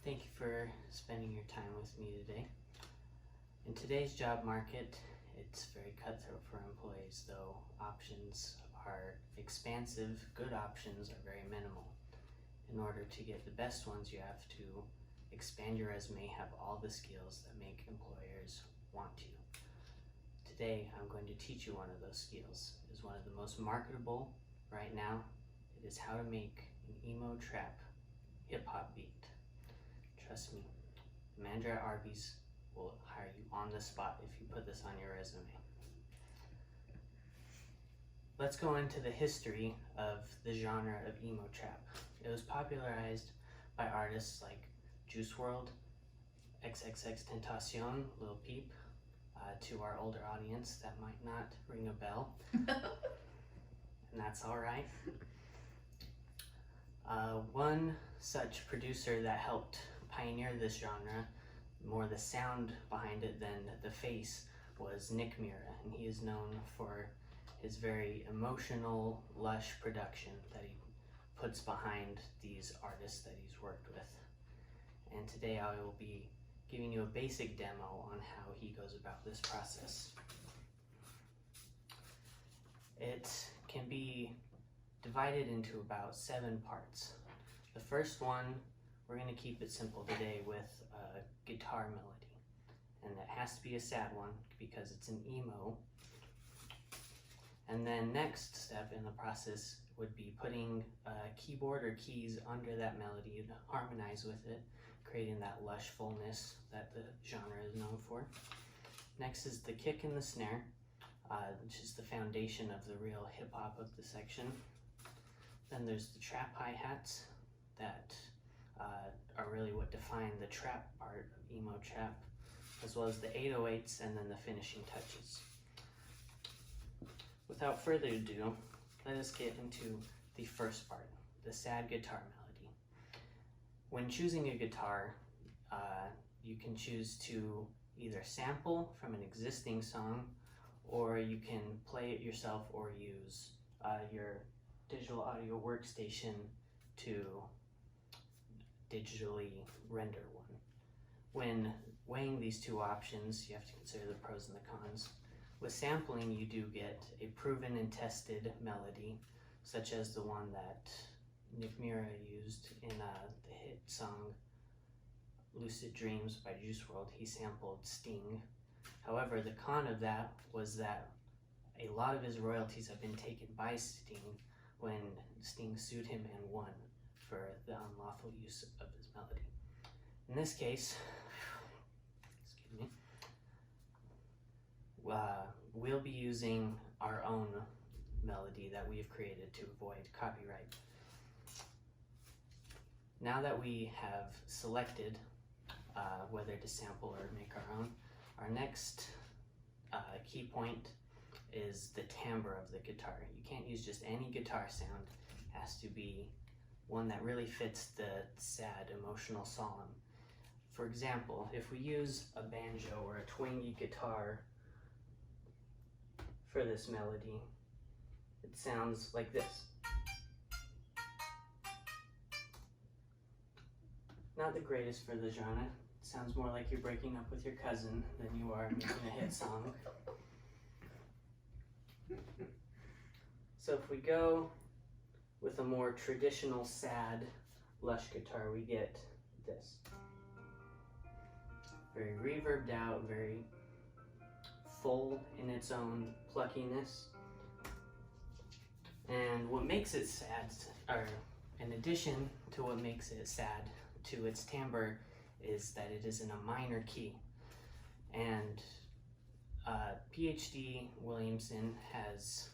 Thank you for spending your time with me today. In today's job market, it's very cutthroat for employees, though options are expansive. Good options are very minimal. In order to get the best ones, you have to expand your resume, have all the skills that make employers want you. Today, I'm going to teach you one of those skills. It is one of the most marketable right now. It is how to make an Emo-Trap hip-hop beat. Trust me, the manager at Arby's will hire you on the spot if you put this on your resume. Let's go into the history of the genre of Emo-Trap. It was popularized by artists like Juice WRLD, XXXTentacion, Lil Peep. To our older audience, that might not ring a bell, and that's all right. One such producer that helped pioneer this genre, more the sound behind it than the face, was Nick Mira, and he is known for his very emotional, lush production that he puts behind these artists that he's worked with. And today I will be giving you a basic demo on how he goes about this process. It can be divided into about 7 parts. The first one, we're going to keep it simple today with a guitar melody. And it has to be a sad one because it's an emo. And then next step in the process would be putting a keyboard or keys under that melody to harmonize with it, creating that lush fullness that the genre is known for. Next is the kick and the snare, which is the foundation of the real hip-hop of the section. Then there's the trap hi-hats that are really what define the trap part of Emo-Trap, as well as the 808s and then the finishing touches. Without further ado, let us get into the first part, the sad guitar melody. When choosing a guitar, you can choose to either sample from an existing song, or you can play it yourself or use your digital audio workstation to digitally render one. When weighing these two options, you have to consider the pros and the cons. With sampling, you do get a proven and tested melody, such as the one that Nick Mira used in the hit song Lucid Dreams by Juice WRLD. He sampled Sting. However, the con of that was that a lot of his royalties have been taken by Sting when Sting sued him and won for the unlawful use of his melody. In this case, excuse me, we'll be using our own melody that we've created to avoid copyright. Now that we have selected whether to sample or make our own, our next key point is the timbre of the guitar. You can't use just any guitar sound. It has to be one that really fits the sad, emotional solemn. For example, if we use a banjo or a twangy guitar for this melody, it sounds like this. Not the greatest for the genre. It sounds more like you're breaking up with your cousin than you are making a hit song. So if we go with a more traditional, sad, lush guitar, we get this. Very reverbed out, very full in its own pluckiness. And what makes it sad, or in addition to what makes it sad to its timbre, is that it is in a minor key. And PhD Williamson has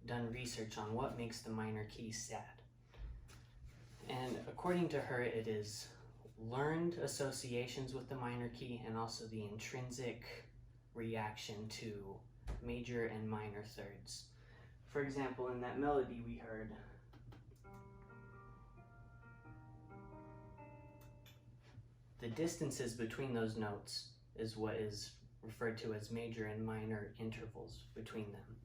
done research on what makes the minor key sad. And according to her, it is learned associations with the minor key and also the intrinsic reaction to major and minor thirds. For example, in that melody we heard, the distances between those notes is what is referred to as major and minor intervals between them.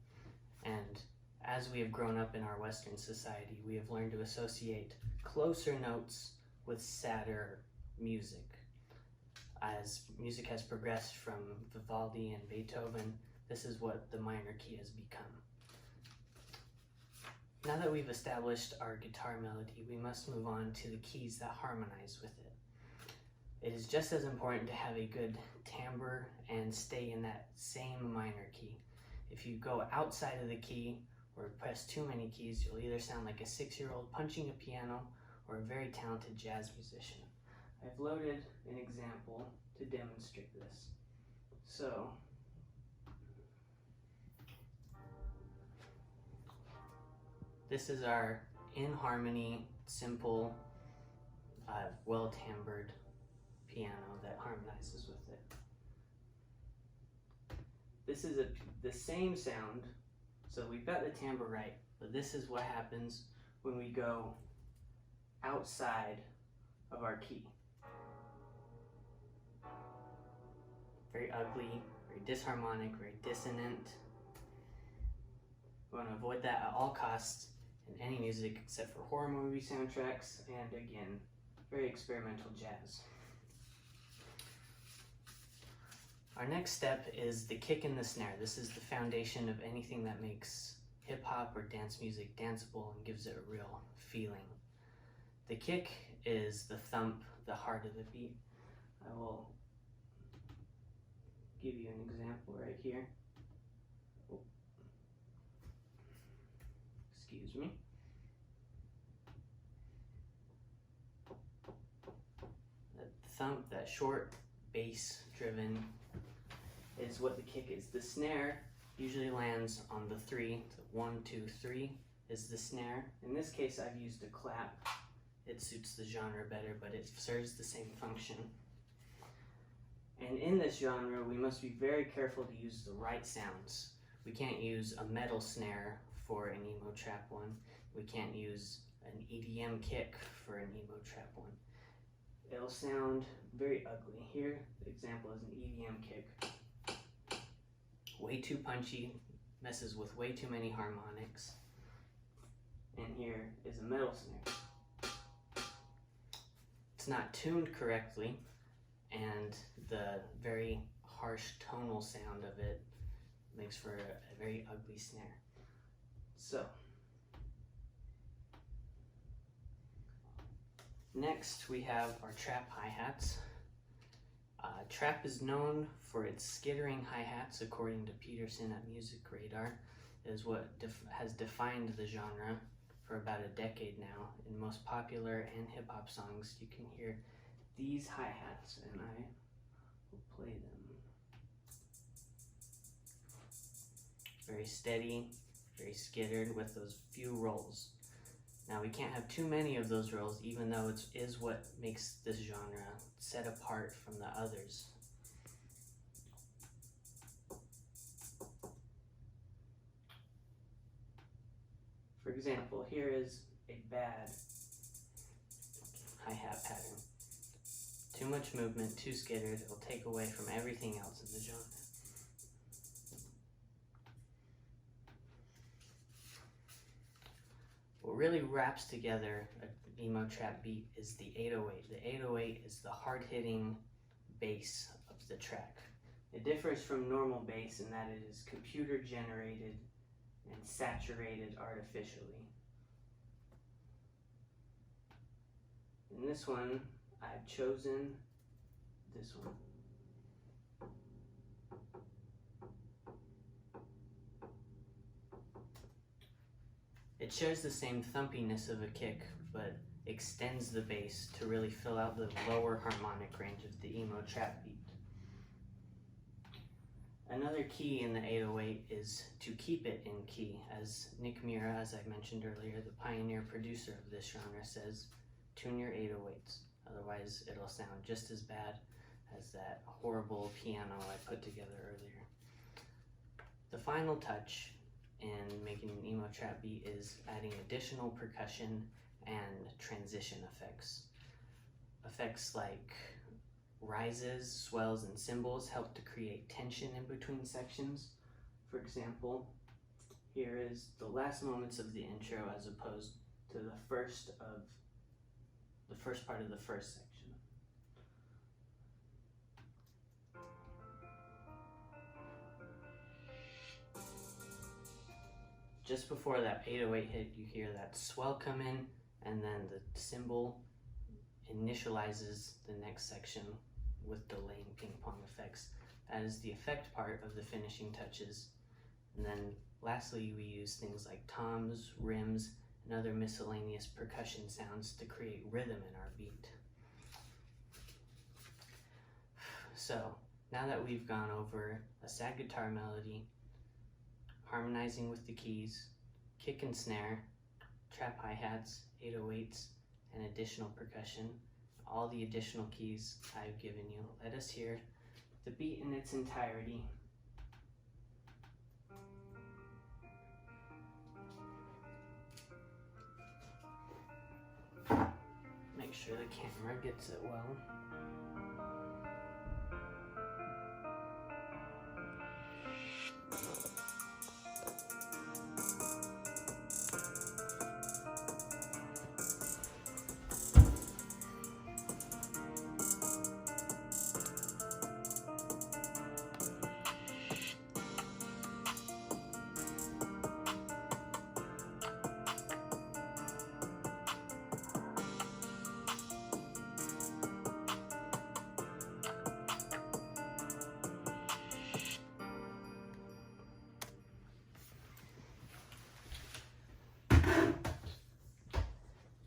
And as we have grown up in our Western society, we have learned to associate closer notes with sadder music. As music has progressed from Vivaldi and Beethoven, this is what the minor key has become. Now that we've established our guitar melody, we must move on to the keys that harmonize with it. It is just as important to have a good timbre and stay in that same minor key. If you go outside of the key or press too many keys, you'll either sound like a 6-year-old punching a piano or a very talented jazz musician. I've loaded an example to demonstrate this. So, this is our in harmony, simple, well-timbred piano that harmonizes with it. This is the same sound, so we've got the timbre right, but this is what happens when we go outside of our key. Very ugly, very disharmonic, very dissonant. We want to avoid that at all costs in any music except for horror movie soundtracks and, again, very experimental jazz. Our next step is the kick and the snare. This is the foundation of anything that makes hip-hop or dance music danceable and gives it a real feeling. The kick is the thump, the heart of the beat. I will give you an example right here. Oh. Excuse me. That thump, that short bass driven, is what the kick is. The snare usually lands on the 3. So 1, 2, 3 is the snare. In this case, I've used a clap. It suits the genre better, but it serves the same function. And in this genre, we must be very careful to use the right sounds. We can't use a metal snare for an Emo-Trap one. We can't use an EDM kick for an Emo-Trap one. It'll sound very ugly. Here, the example is an EDM kick. Way too punchy, messes with way too many harmonics. And here is a metal snare. It's not tuned correctly, and the very harsh tonal sound of it makes for a very ugly snare. So, next we have our trap hi-hats. Trap is known for its skittering hi-hats, according to Peterson at Music Radar. It is what has defined the genre for about a decade now. In most popular and hip-hop songs, you can hear these hi-hats, and I will play them. Very steady, very skittered with those few rolls. Now, we can't have too many of those rolls, even though it is what makes this genre set apart from the others. For example, here is a bad hi-hat pattern. Too much movement, too skittered, it'll take away from everything else in the genre. What really wraps together an Emo-Trap beat is the 808. The 808 is the hard-hitting bass of the track. It differs from normal bass in that it is computer-generated and saturated artificially. In this one, I've chosen this one. It shares the same thumpiness of a kick, but extends the bass to really fill out the lower harmonic range of the Emo-Trap beat. Another key in the 808 is to keep it in key. As Nick Mira, as I mentioned earlier, the pioneer producer of this genre, says, tune your 808s, otherwise it'll sound just as bad as that horrible piano I put together earlier. The final touch in making an Emo-Trap beat is adding additional percussion and transition effects. Effects like rises, swells, and cymbals help to create tension in between sections. For example, here is the last moments of the intro as opposed to the first of the first part of the first section. Just before that 808 hit, you hear that swell come in, and then the cymbal initializes the next section with delaying ping pong effects. That is the effect part of the finishing touches. And then lastly, we use things like toms, rims, and other miscellaneous percussion sounds to create rhythm in our beat. So now that we've gone over a sad guitar melody, harmonizing with the keys, kick and snare, trap hi-hats, 808s, and additional percussion, all the additional keys I've given you, let us hear the beat in its entirety. Make sure the camera gets it well.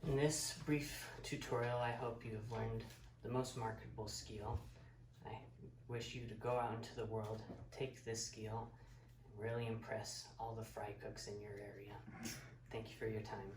In this brief tutorial, I hope you have learned the most marketable skill. I wish you to go out into the world, take this skill, and really impress all the fry cooks in your area. Thank you for your time.